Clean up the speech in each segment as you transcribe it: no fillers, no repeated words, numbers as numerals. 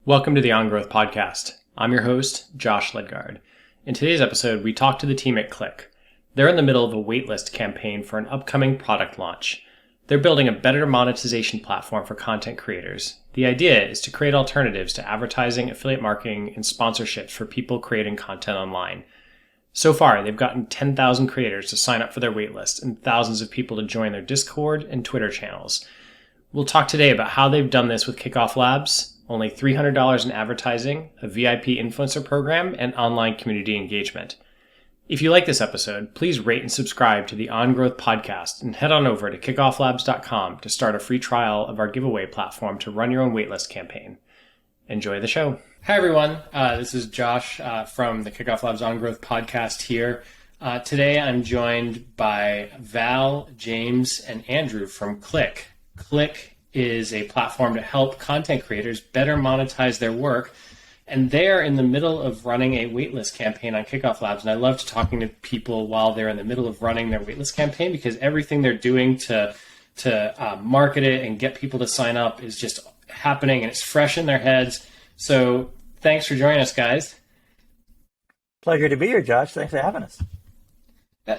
Welcome to the On Growth Podcast. I'm your host, Josh Ledgard. In today's episode, we talk to the team at Click. They're in the middle of a waitlist campaign for an upcoming product launch. They're building a better monetization platform for content creators. The idea is to create alternatives to advertising, affiliate marketing, and sponsorships for people creating content online. So far, they've gotten 10,000 creators to sign up for their waitlist and thousands of people to join their Discord and Twitter channels. We'll talk today about how they've done this with Kickoff Labs, only $300 in advertising, a VIP influencer program, and online community engagement. If you like this episode, please rate and subscribe to the On Growth Podcast and head on over to kickofflabs.com to start a free trial of our giveaway platform to run your own waitlist campaign. Enjoy the show. Hi, everyone. This is Josh from the Kickoff Labs On Growth Podcast here. Today, I'm joined by Val, James, and Andrew from Click. Click is a platform to help content creators better monetize their work. And they're in the middle of running a waitlist campaign on Kickoff Labs. And I love talking to people while they're in the middle of running their waitlist campaign, because everything they're doing to market it and get people to sign up is just happening and it's fresh in their heads. So thanks for joining us, guys. Pleasure to be here, Josh. Thanks for having us.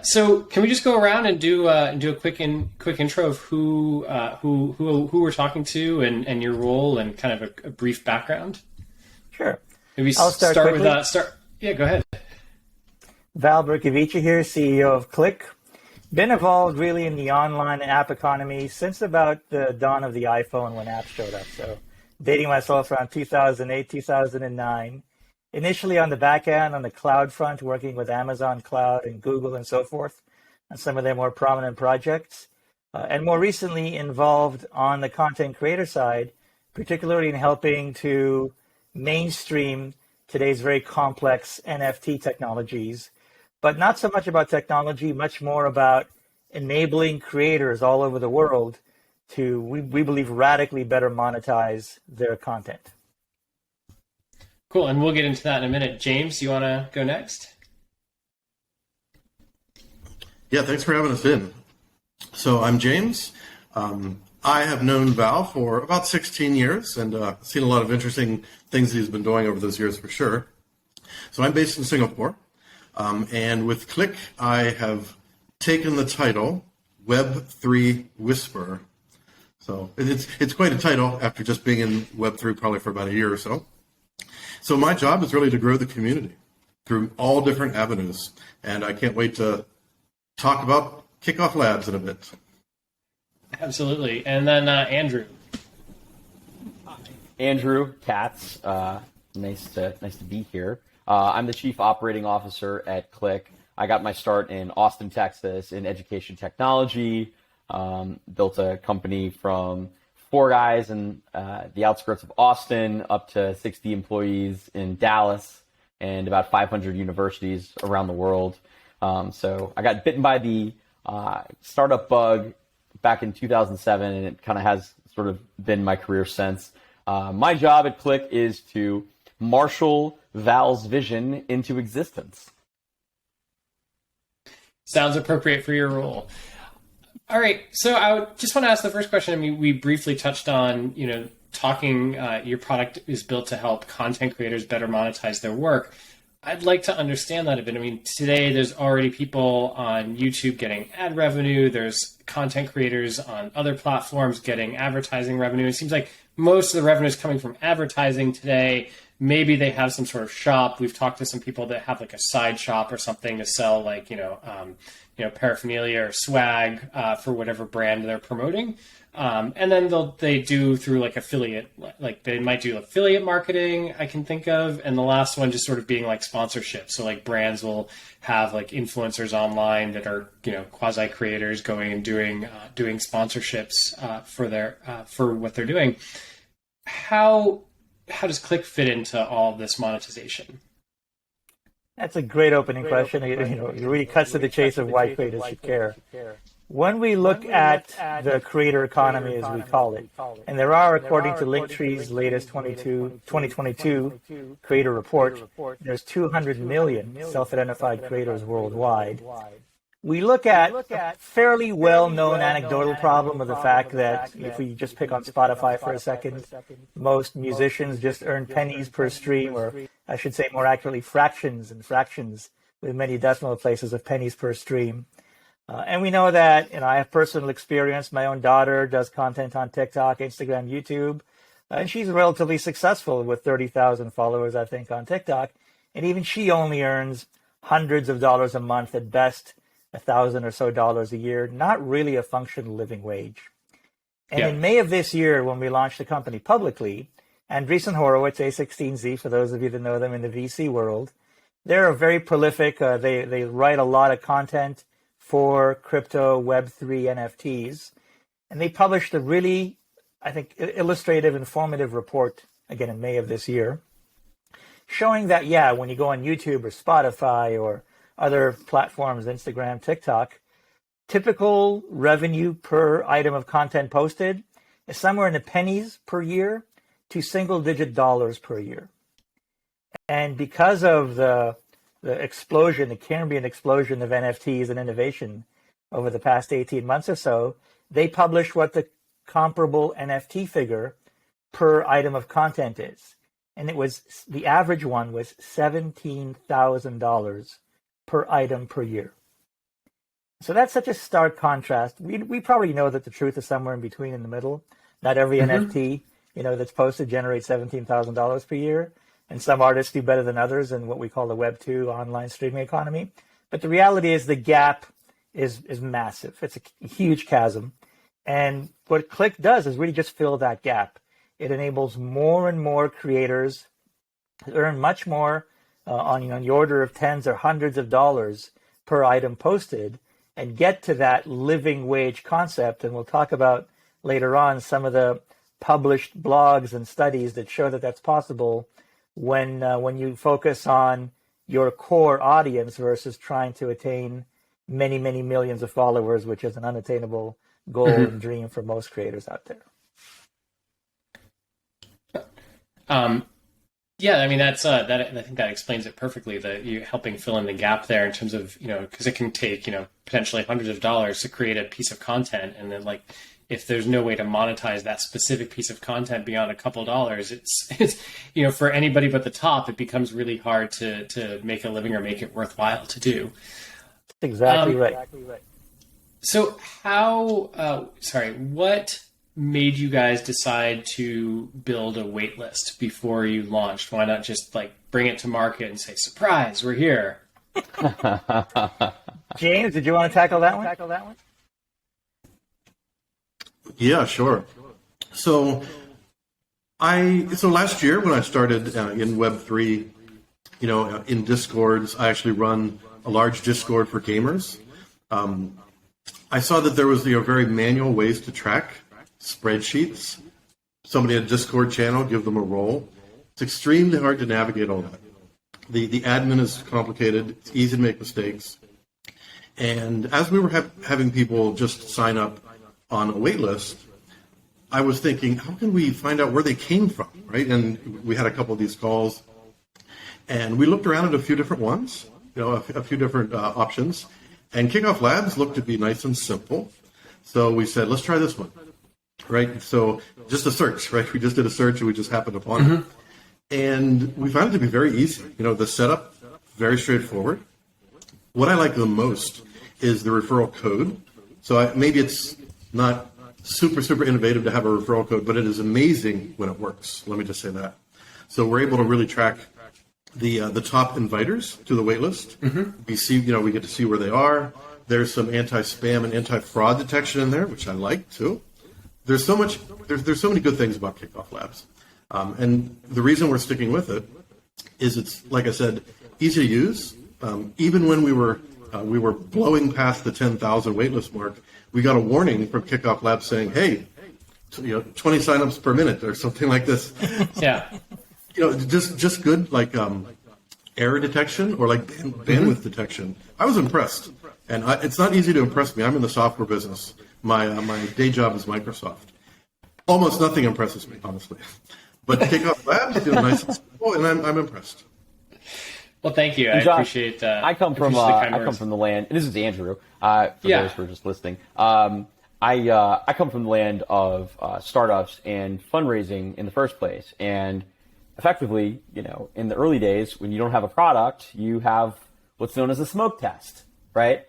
So can we just go around and do a quick intro of who we're talking to and your role and kind of a brief background? Sure. Maybe I'll start quickly. Yeah, go ahead. Val Berkovici here, CEO of Click. Been involved really in the online app economy since about the dawn of the iPhone when apps showed up. So dating myself around 2008, 2009. Initially on the back end, on the cloud front, working with Amazon Cloud and Google and so forth on some of their more prominent projects. And more recently involved on the content creator side, particularly in helping to mainstream today's very complex NFT technologies, but not so much about technology, much more about enabling creators all over the world to, we believe, radically better monetize their content. Cool, and we'll get into that in a minute. James, you want to go next? Yeah, thanks for having us in. So I'm James. I have known Val for about 16 years and seen a lot of interesting things he's been doing over those years for sure. So I'm based in Singapore, and with Click, I have taken the title Web3 Whisperer. So it's quite a title after just being in Web3 probably for about a year or so. So my job is really to grow the community through all different avenues, and I can't wait to talk about Kickoff Labs in a bit. Absolutely. And then Andrew. Andrew Katz, nice to be here. I'm the Chief Operating Officer at Click. I got my start in Austin, Texas in education technology, built a company from 4 guys in the outskirts of Austin up to 60 employees in Dallas and about 500 universities around the world. So I got bitten by the startup bug back in 2007, and it kind of has sort of been my career since. My job at Click is to marshal Val's vision into existence. Sounds appropriate for your role. All right, so I just want to ask the first question. I mean, we briefly touched on, talking, your product is built to help content creators better monetize their work. I'd like to understand that a bit. I mean, today there's already people on YouTube getting ad revenue. There's content creators on other platforms getting advertising revenue. It seems like most of the revenue is coming from advertising today. Maybe they have some sort of shop. We've talked to some people that have like a side shop or something to sell paraphernalia or swag for whatever brand they're promoting. And then they do through like affiliate, like they might do affiliate marketing, I can think of. And the last one just sort of being like sponsorship. So like brands will have like influencers online that are, quasi creators going and doing sponsorships for what they're doing. How does Click fit into all this monetization? That's a great opening question. It really cuts to the chase of why creators should care. When we look at the creator economy, as we call it, and there are, according to Linktree's latest 2022 creator report, there's 200 million self-identified creators worldwide. we look at a fairly well-known anecdotal problem of the fact that if we just pick on Spotify for a second, most musicians just earn pennies per stream, or I should say more accurately, fractions and fractions with many decimal places of pennies per stream. And we know that, I have personal experience. My own daughter does content on TikTok, Instagram, YouTube, and she's relatively successful with 30,000 followers, I think, on TikTok. And even she only earns hundreds of dollars a month at best, $1,000 or so a year, not really a functional living wage. And in May of this year, when we launched the company publicly, Andreessen Horowitz, A16Z, for those of you that know them in the VC world, they're very prolific. They write a lot of content for crypto, Web3, NFTs. And they published a really, I think, illustrative, informative report, again, in May of this year, showing that, when you go on YouTube or Spotify or other platforms, Instagram, TikTok, typical revenue per item of content posted is somewhere in the pennies per year to single-digit dollars per year. And because of the explosion, the Cambrian explosion of NFTs and innovation over the past 18 months or so, they published what the comparable NFT figure per item of content is. And the average one was $17,000 per item per year. So that's such a stark contrast. We probably know that the truth is somewhere in between, in the middle. Not every NFT, that's posted generates $17,000 per year. And some artists do better than others in what we call the Web 2 online streaming economy. But the reality is the gap is massive. It's a huge chasm. And what Click does is really just fill that gap. It enables more and more creators to earn much more on the order of tens or hundreds of dollars per item posted, and get to that living wage concept. And we'll talk about later on some of the published blogs and studies that show that that's possible when you focus on your core audience versus trying to attain many, many millions of followers, which is an unattainable goal and dream for most creators out there. I mean, that's that. I think that explains it perfectly. That you helping fill in the gap there in terms of because it can take potentially hundreds of dollars to create a piece of content, and then if there's no way to monetize that specific piece of content beyond a couple dollars, it's for anybody but the top, it becomes really hard to make a living or make it worthwhile to do. Exactly right. So what made you guys decide to build a waitlist before you launched? Why not just bring it to market and say, surprise, we're here? James, did you want to tackle that one? Yeah, sure. So last year when I started in Web3, in Discords, I actually run a large Discord for gamers. I saw that there was very manual ways to track spreadsheets. Somebody had a Discord channel, give them a role. It's extremely hard to navigate all that. The admin is complicated. It's easy to make mistakes. And as we were having people just sign up on a wait list, I was thinking, how can we find out where they came from, right? And we had a couple of these calls, and we looked around at a few different ones, a few different options, and Kickoff Labs looked to be nice and simple. So we said, let's try this one, right? So just a search, right? We just did a search, and we just happened upon it. And we found it to be very easy. The setup, very straightforward. What I like the most is the referral code. So maybe it's not super innovative to have a referral code, but it is amazing when it works. Let me just say that. So we're able to really track the top inviters to the waitlist. We see, we get to see where they are. There's some anti-spam and anti-fraud detection in there, which I like too. There's so many good things about Kickoff Labs, and the reason we're sticking with it is it's, like I said, easy to use. Even when we were blowing past the 10,000 waitlist mark, we got a warning from Kickoff Labs saying, "Hey, 20 signups per minute" or something like this. Yeah. Just good error detection or bandwidth detection. I was impressed, and it's not easy to impress me. I'm in the software business. My day job is Microsoft. Almost nothing impresses me, honestly. But Kickoff Labs is nice and simple, and I'm impressed. Well, thank you. And I Josh, appreciate. I come from the land. And this is Andrew. For those who are just listening. I come from the land of startups and fundraising in the first place. And effectively, in the early days, when you don't have a product, you have what's known as a smoke test, right?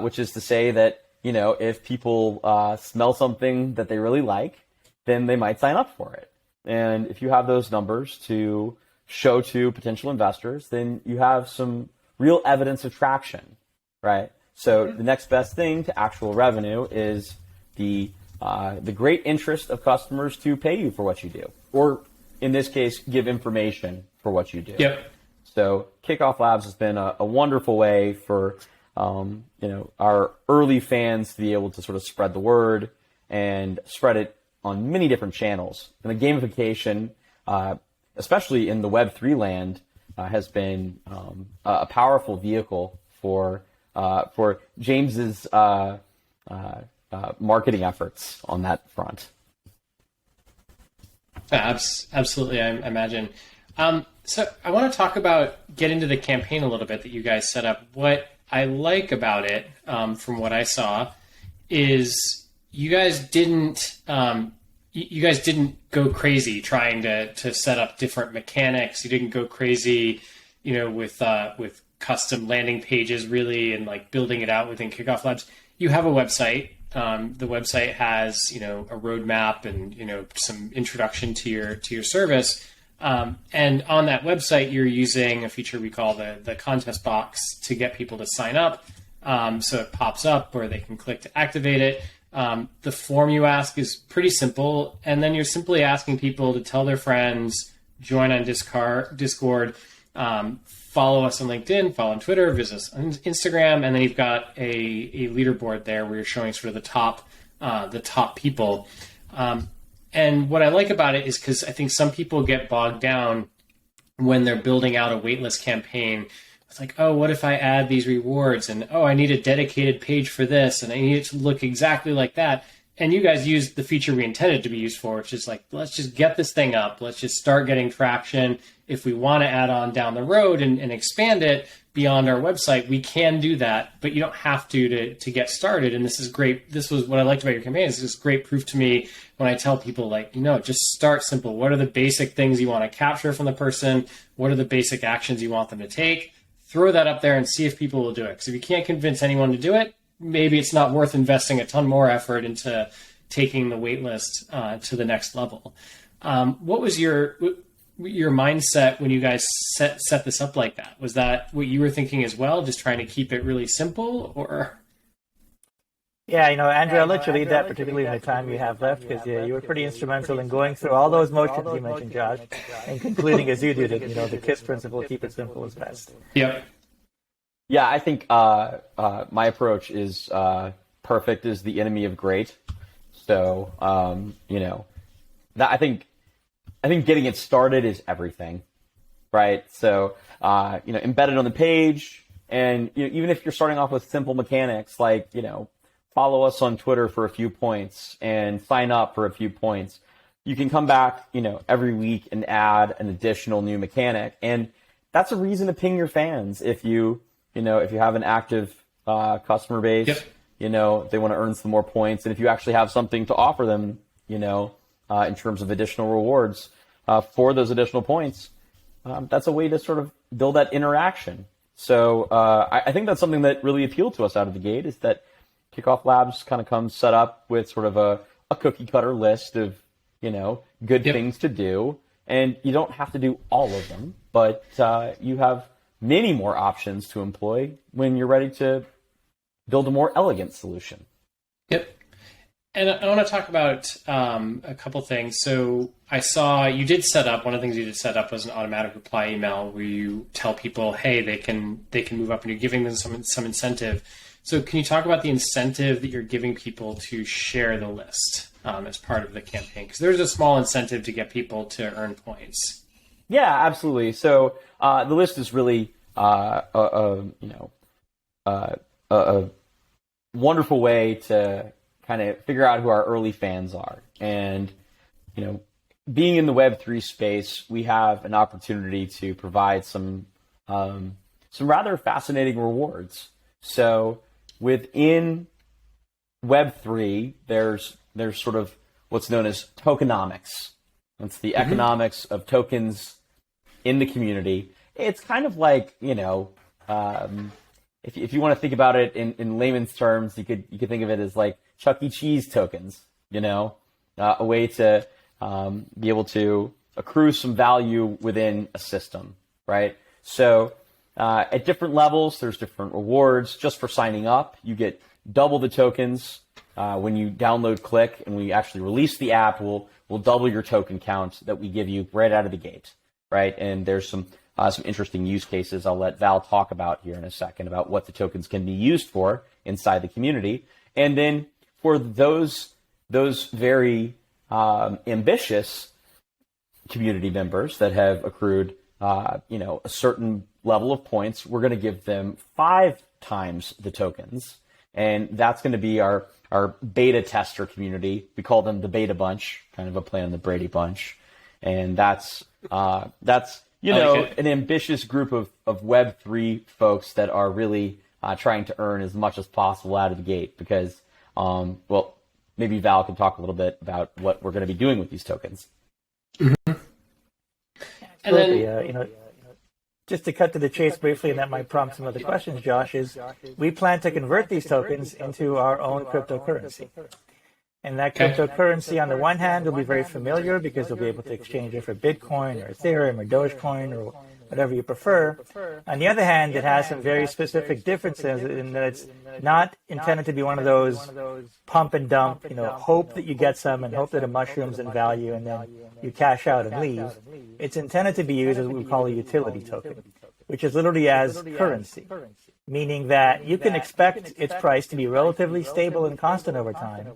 Which is to say that, if people smell something that they really like, then they might sign up for it. And if you have those numbers to show to potential investors, then you have some real evidence of traction, right? So the next best thing to actual revenue is the great interest of customers to pay you for what you do, or in this case, give information for what you do. Yep. So Kickoff Labs has been a wonderful way for our early fans to be able to sort of spread the word and spread it on many different channels. And the gamification, especially in the Web3 land, has been a powerful vehicle for James's marketing efforts on that front. Absolutely, I imagine. So I want to get into the campaign a little bit that you guys set up. What I like about it, from what I saw, is you guys didn't go crazy trying to set up different mechanics. You didn't go crazy, with custom landing pages really, and like building it out within Kickoff Labs. You have a website. The website has, a roadmap and, some introduction to your service. And on that website, you're using a feature we call the contest box to get people to sign up. So it pops up or they can click to activate it. The form you ask is pretty simple. And then you're simply asking people to tell their friends, join on Discord, follow us on LinkedIn, follow on Twitter, visit us on Instagram. And then you've got a leaderboard there where you're showing sort of the top people. And what I like about it is because I think some people get bogged down when they're building out a waitlist campaign. It's like, oh, what if I add these rewards? And, oh, I need a dedicated page for this. And I need it to look exactly like that. And you guys used the feature we intended to be used for, which is like, let's just get this thing up. Let's just start getting traction. If we want to add on down the road and expand it beyond our website, we can do that, but you don't have to get started. And this is great. This was what I liked about your campaign. This is great proof to me when I tell people, like, just start simple. What are the basic things you want to capture from the person? What are the basic actions you want them to take? Throw that up there and see if people will do it. Because if you can't convince anyone to do it, maybe it's not worth investing a ton more effort into taking the waitlist to the next level. What was your mindset when you guys set this up like that? Was that what you were thinking as well, just trying to keep it really simple, or? Yeah, Andrew, I'll let you lead that, particularly in the time you have left, because you were pretty instrumental in going through all those motions you mentioned, Josh, and concluding as you did it. The KISS principle, keep it simple is best. Yep. Yeah, I think my approach is perfect is the enemy of great. So, that I think getting it started is everything, right? So, embedded on the page, and even if you're starting off with simple mechanics like, follow us on Twitter for a few points and sign up for a few points, you can come back, every week and add an additional new mechanic. And that's a reason to ping your fans if you have an active customer base. Yep. They want to earn some more points. And if you actually have something to offer them, in terms of additional rewards for those additional points, that's a way to sort of build that interaction. So I think that's something that really appealed to us out of the gate, is that Kickoff Labs kind of comes set up with sort of a cookie cutter list of, good Yep. things to do. And you don't have to do all of them, but you have many more options to employ when you're ready to build a more elegant solution. Yep. And I want to talk about a couple things. So I saw you did set up, one of the things you did set up was an automatic reply email where you tell people, hey, they can move up, and you're giving them some incentive. So can you talk about the incentive that you're giving people to share the list as part of the campaign? Because there's a small incentive to get people to earn points. Yeah, absolutely. So the list is really a wonderful way to kind of figure out who our early fans are. And, being in the Web3 space, we have an opportunity to provide some some rather fascinating rewards. So within Web3, there's sort of what's known as tokenomics. It's the economics of tokens in the community. It's kind of like, if you want to think about it in layman's terms, you could think of it as like Chuck E. Cheese tokens, a way to be able to accrue some value within a system, right? So at different levels, there's different rewards. Just for signing up, you get double the tokens. When you download Click and we actually release the app, we'll double your token count that we give you right out of the gate, right? And there's some interesting use cases I'll let Val talk about here in a second about what the tokens can be used for inside the community. And then for those very ambitious community members that have accrued a certain level of points, we're going to give them 5 times the tokens. And that's going to be our beta tester community. We call them the Beta Bunch, kind of a play on the Brady Bunch. And that's an ambitious group of Web3 folks that are really trying to earn as much as possible out of the gate because, maybe Val can talk a little bit about what we're going to be doing with these tokens. Mm-hmm. And then, just to cut to the chase briefly, and that might prompt some other questions, Josh, is we plan to convert these tokens into our own cryptocurrency. And that cryptocurrency, on the one hand, will be very familiar because you'll be able to exchange it for Bitcoin or Ethereum or Dogecoin or whatever you prefer. On the other hand, it has some very specific differences in that it's not intended to be one of those pump and dump, hope that you get some and hope that it mushrooms in value and then you cash out and leave. It's intended to be used as what we call a utility token, which is literally as currency, meaning that you can expect its price to be relatively stable and constant over time.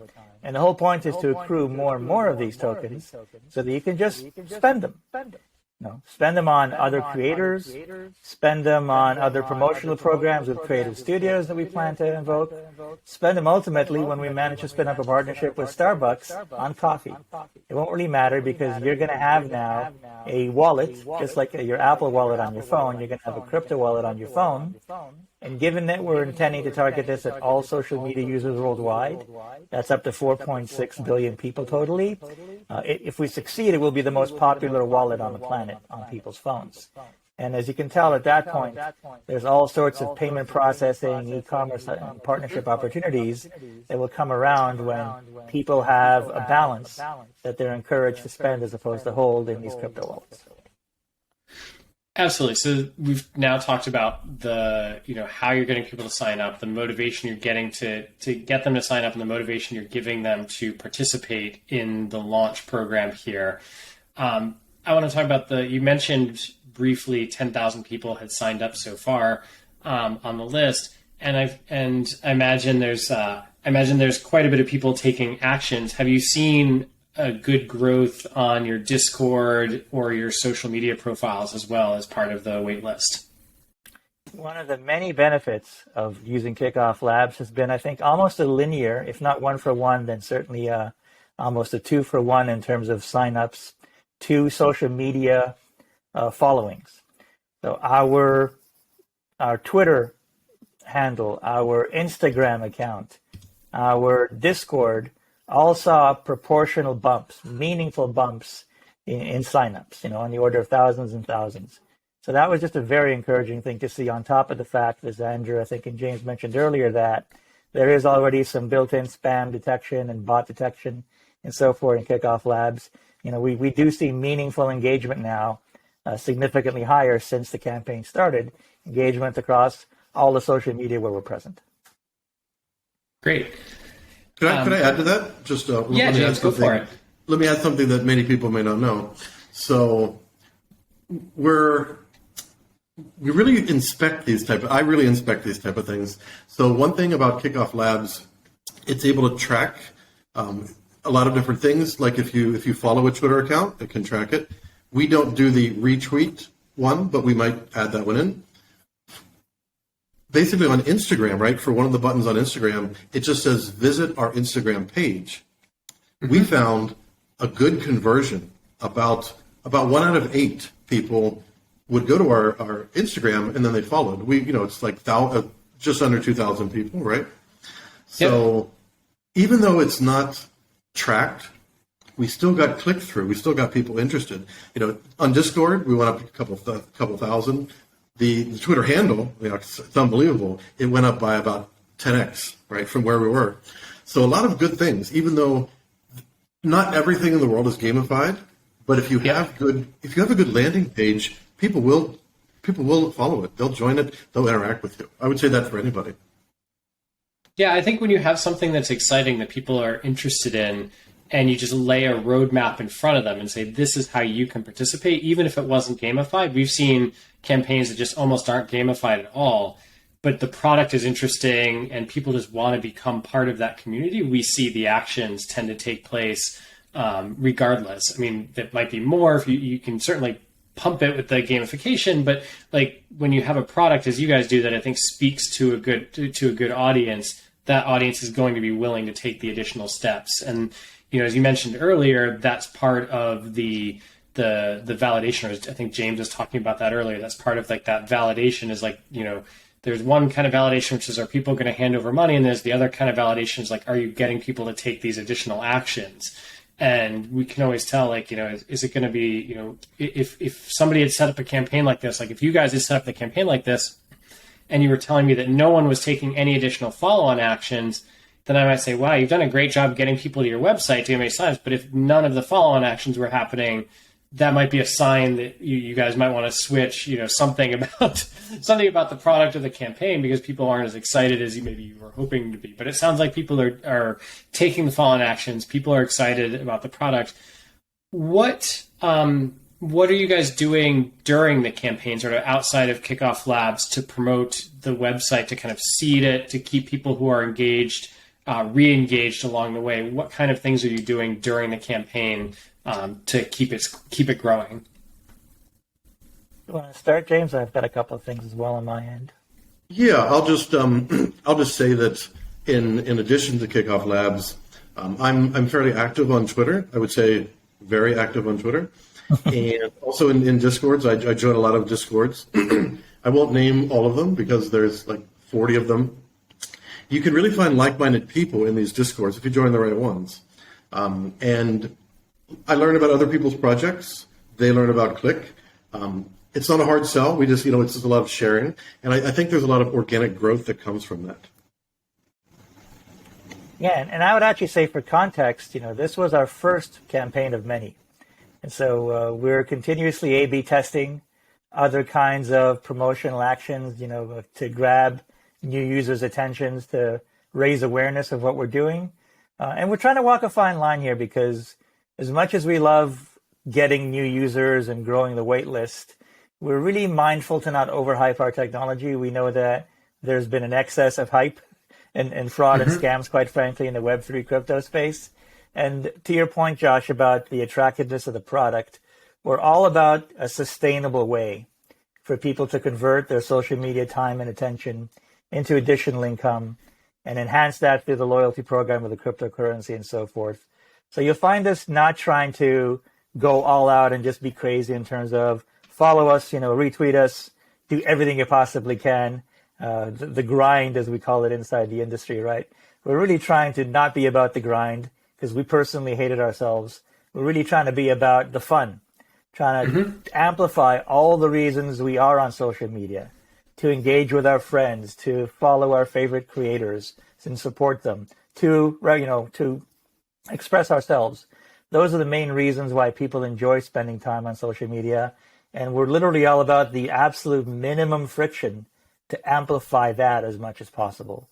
And the whole point is to accrue more and more of these tokens so that you can just spend them. Spend them on other creators, spend them on other promotional programs with creative studios that we plan to invoke, spend them ultimately when we manage to spin up a partnership with Starbucks on coffee. It won't really matter because you're going to have now a wallet, just like your Apple wallet on your phone, you're going to have a crypto wallet on your phone. And given that we're intending to target this at all social media users worldwide, that's up to 4.6 billion people totally. If we succeed, it will be the most popular wallet on the planet on people's phones. And as you can tell at that point, there's all sorts of payment processing, e-commerce, and partnership opportunities that will come around when people have a balance that they're encouraged to spend as opposed to hold in these crypto wallets. Absolutely. So we've now talked about the, how you're getting people to sign up, the motivation you're getting to get them to sign up, and the motivation you're giving them to participate in the launch program here. I want to talk about you mentioned briefly 10,000 people had signed up so far on the list, and I imagine there's quite a bit of people taking actions. Have you seen a good growth on your Discord or your social media profiles as well as part of the waitlist? One of the many benefits of using Kickoff Labs has been, I think, almost a linear, if not 1-for-1, then certainly almost a 2-for-1 in terms of signups to social media followings. So our Twitter handle, our Instagram account, our Discord all saw proportional bumps, meaningful bumps in signups, on the order of thousands and thousands. So that was just a very encouraging thing to see, on top of the fact, as Andrew, I think, and James mentioned earlier, that there is already some built-in spam detection and bot detection and so forth in Kickoff Labs. We do see meaningful engagement now, significantly higher since the campaign started, engagement across all the social media where we're present. Great. Could I add to that? Just James, go for it. Let me add something that many people may not know. So we really inspect I really inspect these type of things. So one thing about Kickoff Labs, it's able to track a lot of different things. Like if you follow a Twitter account, it can track it. We don't do the retweet one, but we might add that one in. Basically on Instagram, right, for one of the buttons on Instagram, it just says visit our Instagram page. We found a good conversion. About 1 out of 8 people would go to our Instagram and then they followed. It's like just under 2,000 people, right? So even though it's not tracked, we still got click through. We still got people interested. On Discord, we went up a couple thousand. The Twitter handle, it's unbelievable. It went up by about 10x, right, from where we were. So a lot of good things, even though not everything in the world is gamified. But if you have a good landing page, people will follow it. They'll join it. They'll interact with you. I would say that for anybody. Yeah, I think when you have something that's exciting that people are interested in, and you just lay a roadmap in front of them and say, this is how you can participate, even if it wasn't gamified. We've seen campaigns that just almost aren't gamified at all, but the product is interesting and people just want to become part of that community. We see the actions tend to take place regardless. I mean, that might be more if you can certainly pump it with the gamification, but like when you have a product, as you guys do, that I think speaks to a good audience, that audience is going to be willing to take the additional steps. And as you mentioned earlier, that's part of the validation. I think James was talking about that earlier. That's part of like that validation is like, there's one kind of validation, which is, are people going to hand over money? And there's the other kind of validation is like, are you getting people to take these additional actions? And we can always tell, like, is it going to be, if somebody had set up a campaign like this, like if you guys had set up the campaign like this and you were telling me that no one was taking any additional follow-on actions, then I might say, wow, you've done a great job getting people to your website to make signs. But if none of the follow-on actions were happening, that might be a sign that you guys might want to switch, something about the product or the campaign, because people aren't as excited as you were hoping to be. But it sounds like people are taking the follow-on actions. People are excited about the product. What are you guys doing during the campaign, sort of outside of Kickoff Labs, to promote the website, to kind of seed it, to keep people who are engaged, re-engaged along the way? What kind of things are you doing during the campaign to keep it growing? You want to start, James? I've got a couple of things as well on my end. Yeah, I'll just say that in addition to Kickoff Labs, I'm fairly active on Twitter. I would say very active on Twitter, and also in Discords. I join a lot of Discords. I won't name all of them because there's like 40 of them. You can really find like-minded people in these Discords if you join the right ones, and I learn about other people's projects. They learn about Click. It's not a hard sell. We just, it's just a lot of sharing. And I think there's a lot of organic growth that comes from that. Yeah, and I would actually say, for context, this was our first campaign of many. And so we're continuously A/B testing other kinds of promotional actions, to grab new users' attentions, to raise awareness of what we're doing. And we're trying to walk a fine line here, because as much as we love getting new users and growing the wait list, we're really mindful to not overhype our technology. We know that there's been an excess of hype and fraud and scams, quite frankly, in the Web3 crypto space. And to your point, Josh, about the attractiveness of the product, we're all about a sustainable way for people to convert their social media time and attention into additional income and enhance that through the loyalty program with the cryptocurrency and so forth. So you'll find us not trying to go all out and just be crazy in terms of follow us, retweet us, do everything you possibly can. The grind, as we call it inside the industry, right? We're really trying to not be about the grind, because we personally hate it ourselves. We're really trying to be about the fun, trying to amplify all the reasons we are on social media, to engage with our friends, to follow our favorite creators and support them, to express ourselves. Those are the main reasons why people enjoy spending time on social media. And we're literally all about the absolute minimum friction to amplify that as much as possible.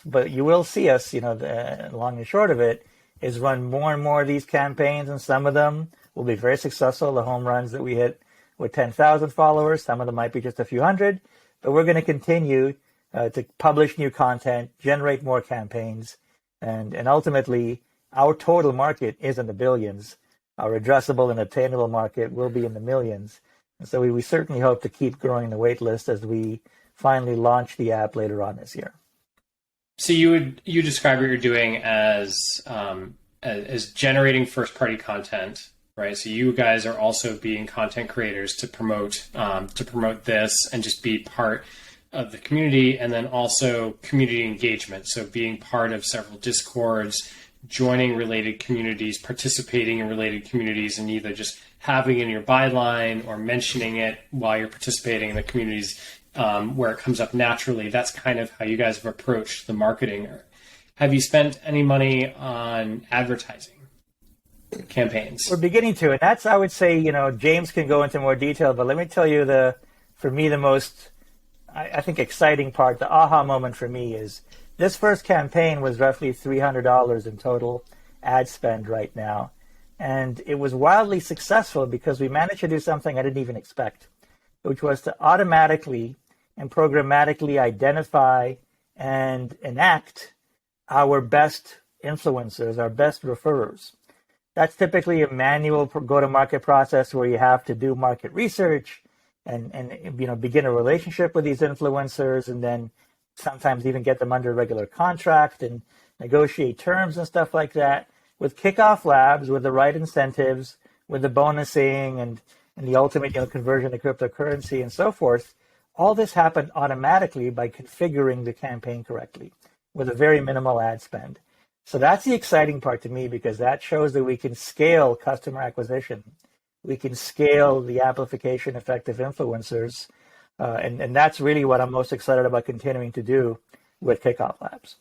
But you will see us, the long and short of it is run more and more of these campaigns, and some of them will be very successful. The home runs that we hit with 10,000 followers, some of them might be just a few hundred, but we're going to continue to publish new content, generate more campaigns, and ultimately our total market is in the billions. Our addressable and obtainable market will be in the millions. And so we certainly hope to keep growing the wait list as we finally launch the app later on this year. So you describe what you're doing as generating first-party content right? So you guys are also being content creators to promote this and just be part of the community, and then also community engagement. So being part of several Discords, joining related communities, participating in related communities, and either just having it in your byline or mentioning it while you're participating in the communities where it comes up naturally. That's kind of how you guys have approached the marketing. Have you spent any money on advertising campaigns? We're beginning to, and that's, I would say, James can go into more detail, but let me tell you for me, the most, I think, exciting part, the aha moment for me is this first campaign was roughly $300 in total ad spend right now. And it was wildly successful because we managed to do something I didn't even expect, which was to automatically and programmatically identify and enact our best influencers, our best referrers. That's typically a manual go-to-market process where you have to do market research and begin a relationship with these influencers, and then sometimes even get them under regular contract and negotiate terms and stuff like that. With Kickoff Labs, with the right incentives, with the bonusing and the ultimate conversion to cryptocurrency and so forth, all this happened automatically by configuring the campaign correctly with a very minimal ad spend. So that's the exciting part to me, because that shows that we can scale customer acquisition. We can scale the amplification effect of influencers. And that's really what I'm most excited about continuing to do with Kickoff Labs.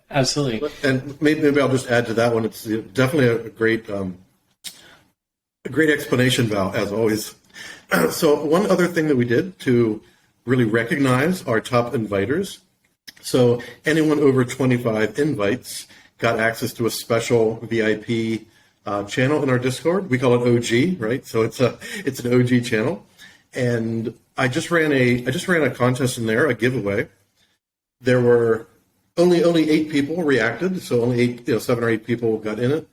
Absolutely. And maybe I'll just add to that one. It's definitely a great explanation, Val, as always. So one other thing that we did to really recognize our top inviters. So anyone over 25 invites got access to a special VIP channel in our Discord. We call it OG, right? So it's an OG channel. And I just ran a contest in there, a giveaway. There were only 8 people reacted, so only 7 or 8 people got in it.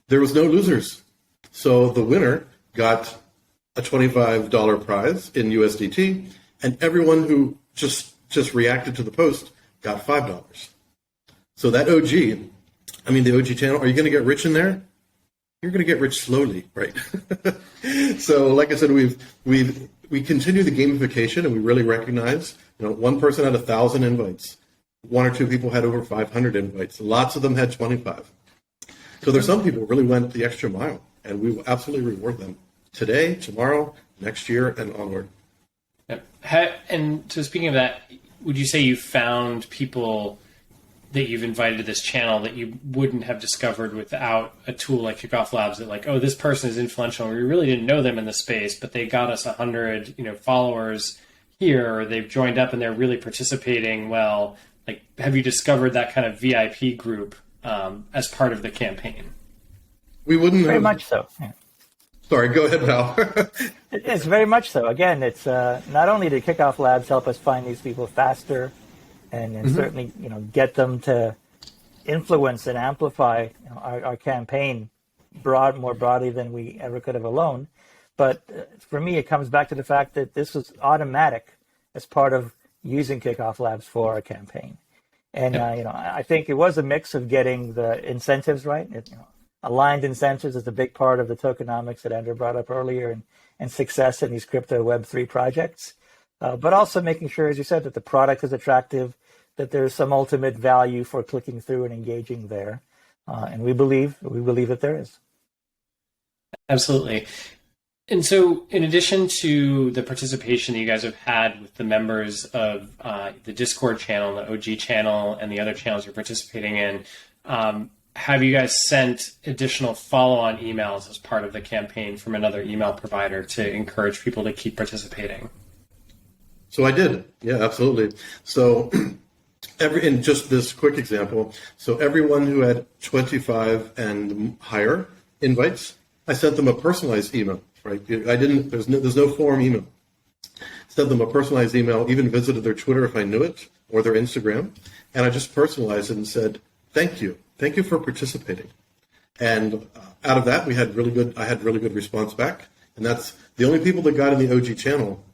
There was no losers. So the winner got a $25 prize in USDT, and everyone who just reacted to the post got $5. So that the OG channel, are you going to get rich in there? You're going to get rich slowly, right? So like I said, we continue the gamification, and we really recognize, one person had 1,000 invites. 1 or 2 people had over 500 invites. Lots of them had 25. So there's some people who really went the extra mile, and we will absolutely reward them today, tomorrow, next year, and onward. And so speaking of that, would you say you found people that you've invited to this channel that you wouldn't have discovered without a tool like Kickoff Labs, that this person is influential, and we really didn't know them in the space, but they got us 100, followers here, or they've joined up and they're really participating well? Have you discovered that kind of VIP group as part of the campaign? We wouldn't very much so. Yeah. Sorry, go ahead, Val. It's very much so. Again, it's not only did Kickoff Labs help us find these people faster, and certainly get them to influence and amplify our campaign more broadly than we ever could have alone. But for me, it comes back to the fact that this was automatic as part of using Kickoff Labs for our campaign. And I think it was a mix of getting the incentives right. Aligned incentives is a big part of the tokenomics that Andrew brought up earlier, and success in these crypto Web3 projects. But also making sure, as you said, that the product is attractive, that there's some ultimate value for clicking through and engaging there. And we believe that there is. Absolutely. And so in addition to the participation that you guys have had with the members of the Discord channel, the OG channel, and the other channels you're participating in, have you guys sent additional follow-on emails as part of the campaign from another email provider to encourage people to keep participating? So I did. Yeah, absolutely. So in just this quick example, so everyone who had 25 and higher invites, I sent them a personalized email, right? There's no form email. Sent them a personalized email, even visited their Twitter if I knew it, or their Instagram, and I just personalized it and said, thank you for participating. And out of that, I had really good response back. And that's the only people that got in the OG channel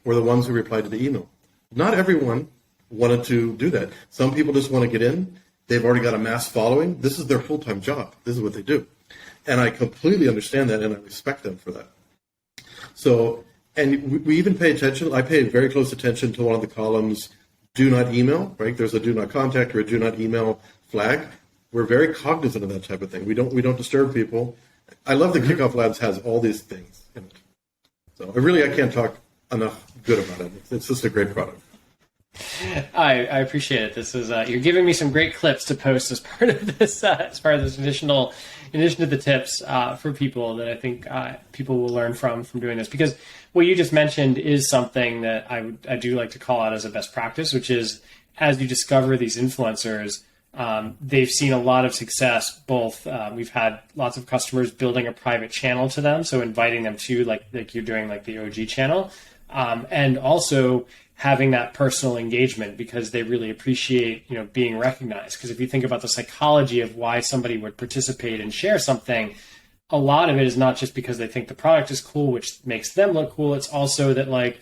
were the ones who replied to the email. Not everyone wanted to do that. Some people just want to get in. They've already got a mass following. This is their full-time job. This is what they do. And I completely understand that, and I respect them for that. So, and we even pay attention. I pay very close attention to one of the columns, do not email, right? There's a do not contact or a do not email flag. We're very cognizant of that type of thing. We don't disturb people. I love that Kickoff Labs has all these things in it. So I can't talk enough good about it. It's just a great product. I appreciate it. This is you're giving me some great clips to post as part of this additional, in addition to the tips for people that I think people will learn from doing this. Because what you just mentioned is something that I do like to call out as a best practice, which is as you discover these influencers, they've seen a lot of success. Both we've had lots of customers building a private channel to them, so inviting them to like you're doing like the OG channel, and also having that personal engagement because they really appreciate being recognized. Because if you think about the psychology of why somebody would participate and share something, a lot of it is not just because they think the product is cool, which makes them look cool. It's also that like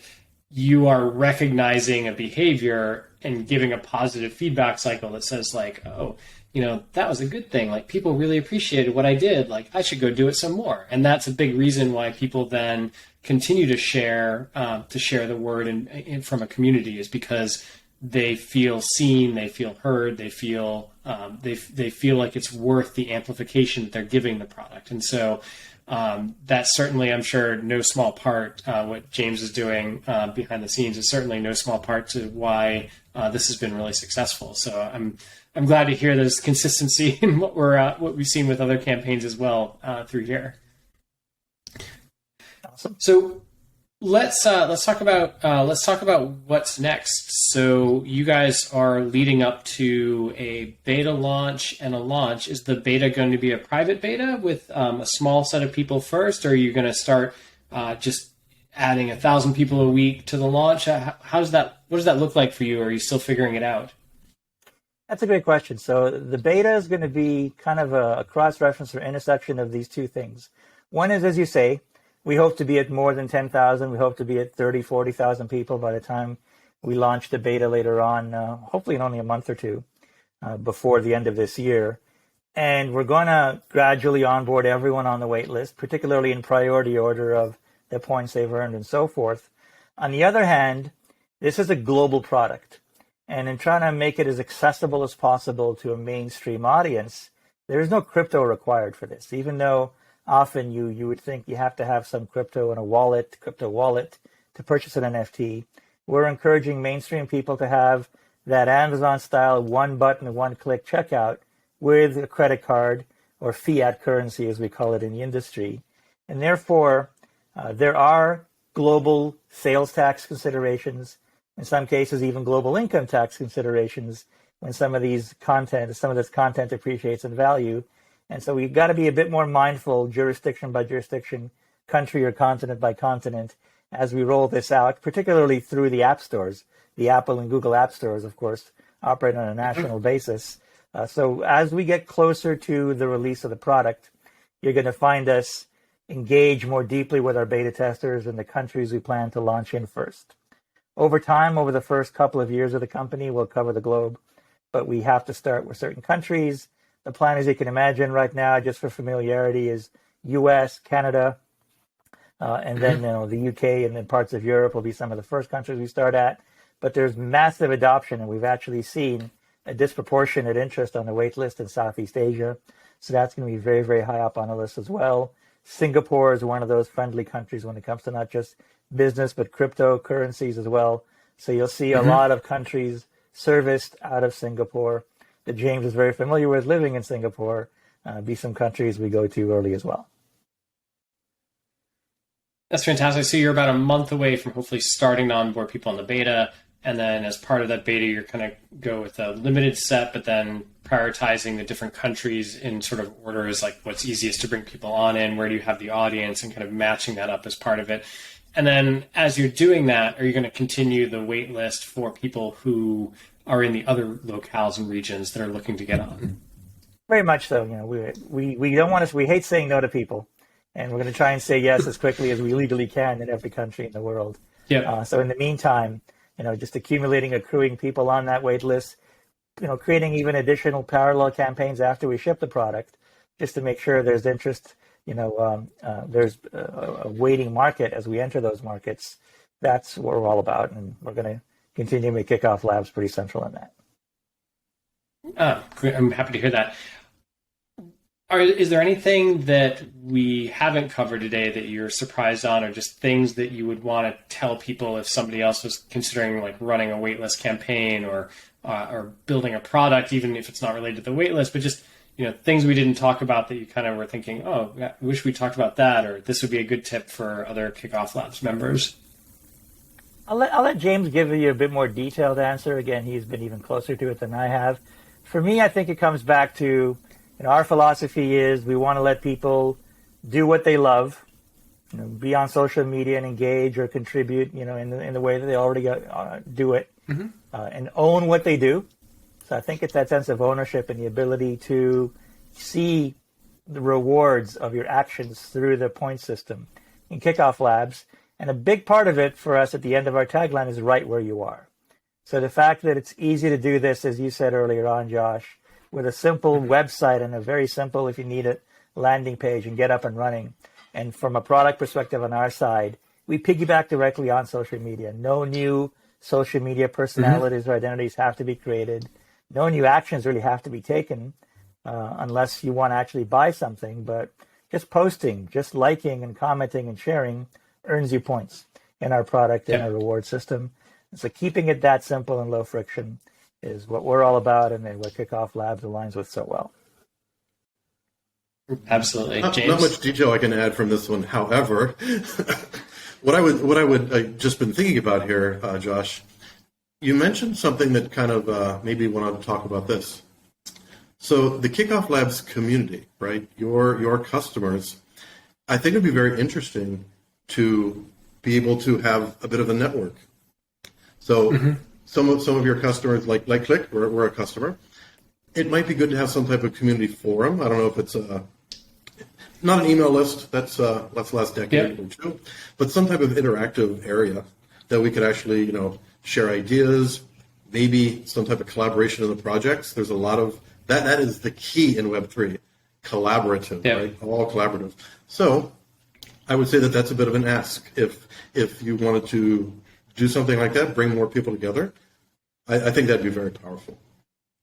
you are recognizing a behavior and giving a positive feedback cycle that says like, oh, that was a good thing. Like people really appreciated what I did. Like I should go do it some more. And that's a big reason why people then continue to share the word and from a community, is because they feel seen, they feel heard, they feel they feel like it's worth the amplification that they're giving the product. And so that's certainly, I'm sure, no small part what James is doing behind the scenes is certainly no small part to why this has been really successful. So I'm glad to hear there's consistency in what we've seen with other campaigns as well through here. Awesome. So let's talk about what's next. So you guys are leading up to a beta launch and a launch. Is the beta going to be a private beta with a small set of people first, or are you going to start just adding 1,000 people a week to the launch? What does that look like for you? Or are you still figuring it out? That's a great question. So the beta is going to be kind of a cross-reference or intersection of these two things. One is, as you say, we hope to be at more than 10,000. We hope to be at 30, 40,000 people by the time we launch the beta later on, hopefully in only a month or two before the end of this year. And we're going to gradually onboard everyone on the wait list, particularly in priority order of the points they've earned and so forth. On the other hand, this is a global product. And in trying to make it as accessible as possible to a mainstream audience, there is no crypto required for this, even though often you would think you have to have some crypto in a crypto wallet to purchase an NFT. We're encouraging mainstream people to have that Amazon-style one-button, one-click checkout with a credit card or fiat currency, as we call it in the industry. And therefore, there are global sales tax considerations, in some cases even global income tax considerations when some of this content appreciates in value. And so we've got to be a bit more mindful, jurisdiction by jurisdiction, country or continent by continent, as we roll this out, particularly through the app stores. The Apple and Google app stores, of course, operate on a national basis. So as we get closer to the release of the product, you're going to find us engage more deeply with our beta testers in the countries we plan to launch in first. Over time, over the first couple of years of the company, we'll cover the globe, but we have to start with certain countries. The plan, as you can imagine right now, just for familiarity, is US, Canada, and then the UK and then parts of Europe will be some of the first countries we start at. But there's massive adoption, and we've actually seen a disproportionate interest on the wait list in Southeast Asia. So that's going to be very, very high up on the list as well. Singapore is one of those friendly countries when it comes to not just business, but cryptocurrencies as well. So you'll see a lot of countries serviced out of Singapore that James is very familiar with living in Singapore, be some countries we go to early as well. That's fantastic. So you're about a month away from hopefully starting to onboard people on the beta. And then as part of that beta, you're kind of go with a limited set, but then prioritizing the different countries in sort of order as like what's easiest to bring people on in, where do you have the audience, and kind of matching that up as part of it. And then as you're doing that, are you going to continue the wait list for people who are in the other locales and regions that are looking to get on? Very much so. We don't want to. We hate saying no to people, and we're going to try and say yes as quickly as we legally can in every country in the world. Yeah. So in the meantime, just accruing people on that wait list, creating even additional parallel campaigns after we ship the product just to make sure there's interest. There's a waiting market as we enter those markets. That's what we're all about, and we're going to continue to make Kickoff Labs pretty central in that. I'm happy to hear that. Is there anything that we haven't covered today that you're surprised on, or just things that you would want to tell people if somebody else was considering like running a waitlist campaign or building a product, even if it's not related to the waitlist, but just things we didn't talk about that you kind of were thinking, oh, I wish we talked about that, or this would be a good tip for other Kickoff Labs members? I'll let James give you a bit more detailed answer. Again, he's been even closer to it than I have. For me, I think it comes back to our philosophy is we want to let people do what they love, be on social media and engage or contribute, in the way that they already do it, and own what they do. So I think it's that sense of ownership and the ability to see the rewards of your actions through the point system in Kickoff Labs. And a big part of it for us at the end of our tagline is right where you are. So the fact that it's easy to do this, as you said earlier on, Josh, with a simple website and a very simple, if you need it, landing page and get up and running. And from a product perspective on our side, we piggyback directly on social media. No new social media personalities or identities have to be created. No new actions really have to be taken unless you want to actually buy something. But just posting, just liking and commenting and sharing earns you points in our product and our reward system. So keeping it that simple and low friction is what we're all about, and then what Kickoff Labs aligns with so well. Absolutely. James? Not much detail I can add from this one. However, what I would just been thinking about here, Josh, you mentioned something that kind of made me want to talk about this. So the Kickoff Labs community, right? Your customers, I think it'd be very interesting to be able to have a bit of a network. So some of your customers, like Click, we're a customer. It might be good to have some type of community forum. I don't know if it's not an email list. That's last decade or two, but some type of interactive area that we could actually share ideas, maybe some type of collaboration in the projects. There's a lot of that. That is the key in Web3, collaborative, right? All collaborative. So I would say that that's a bit of an ask. If you wanted to do something like that, bring more people together, I think that'd be very powerful.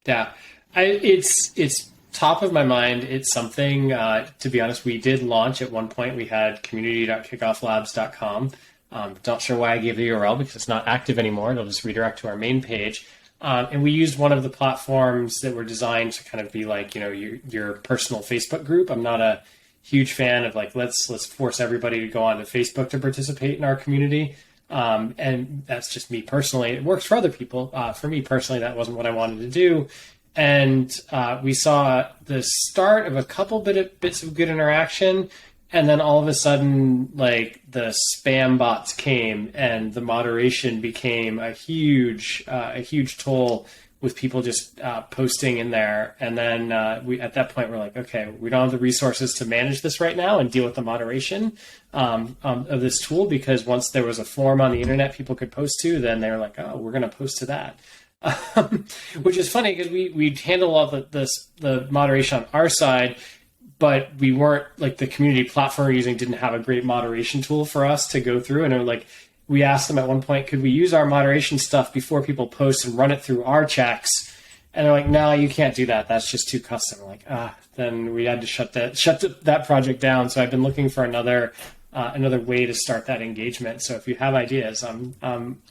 Yeah, it's top of my mind. It's something, to be honest, we did launch at one point. We had community.kickofflabs.com. Not sure why I gave the URL because it's not active anymore. It'll just redirect to our main page. And we used one of the platforms that were designed to kind of be like, your personal Facebook group. I'm not a huge fan of like, let's force everybody to go onto Facebook to participate in our community. And that's just me personally. It works for other people. For me personally, that wasn't what I wanted to do. And we saw the start of a couple bits of good interaction. And then all of a sudden, like the spam bots came and the moderation became a huge toll with people just posting in there. And then we at that point, we're like, okay, we don't have the resources to manage this right now and deal with the moderation of this tool, because once there was a form on the internet people could post to, then they were like, oh, we're going to post to that. Which is funny because we handle all the moderation on our side, but we weren't like the community platform we're using didn't have a great moderation tool for us to go through. And like, we asked them at one point, could we use our moderation stuff before people post and run it through our checks? And they're like, no, you can't do that. That's just too custom. We're like, then we had to shut that project down. So I've been looking for another way to start that engagement. So if you have ideas, I'm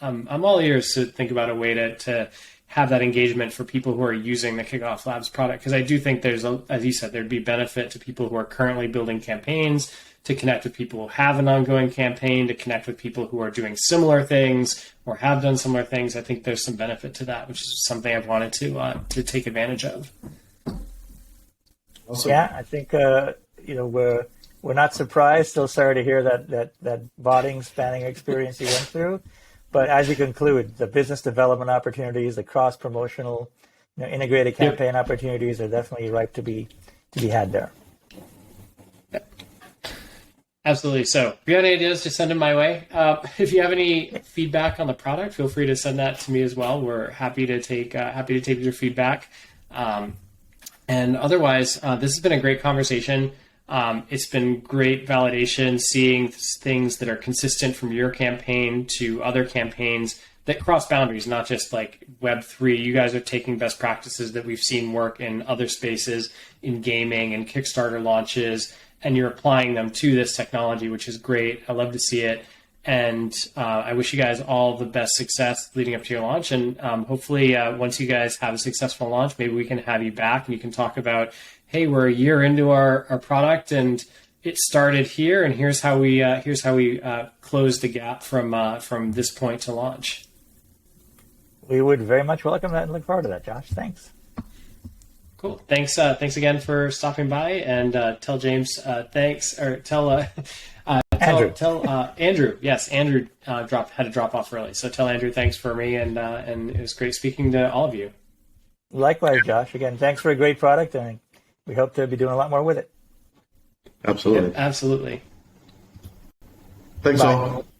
all ears to think about a way to have that engagement for people who are using the Kickoff Labs product. Because I do think there's, as you said, there'd be benefit to people who are currently building campaigns, to connect with people who have an ongoing campaign, to connect with people who are doing similar things or have done similar things. I think there's some benefit to that, which is something I've wanted to take advantage of. Awesome. Yeah, I think we're not surprised. Still sorry to hear that botting, spanning experience you went through. But as you conclude, the business development opportunities, the cross-promotional, integrated campaign opportunities are definitely ripe to be had there. Absolutely. So if you have any ideas, just send them my way. If you have any feedback on the product, feel free to send that to me as well. We're happy to take your feedback. And And otherwise, this has been a great conversation. It's been great validation, seeing things that are consistent from your campaign to other campaigns that cross boundaries, not just like Web3. You guys are taking best practices that we've seen work in other spaces, in gaming and Kickstarter launches, and you're applying them to this technology, which is great. I love to see it. And I wish you guys all the best success leading up to your launch. And hopefully, once you guys have a successful launch, maybe we can have you back and you can talk about, hey, we're a year into our product and it started here, and here's how we close the gap from this point to launch. We would very much welcome that and look forward to that, Josh. Thanks. Cool. Thanks again for stopping by, and tell James thanks, or tell Andrew. Tell Andrew. Yes, Andrew had to drop off early, so tell Andrew thanks for me, and it was great speaking to all of you. Likewise, Josh. Again, thanks for a great product, and we hope to be doing a lot more with it. Absolutely. Yeah, absolutely. Thanks Bye. all.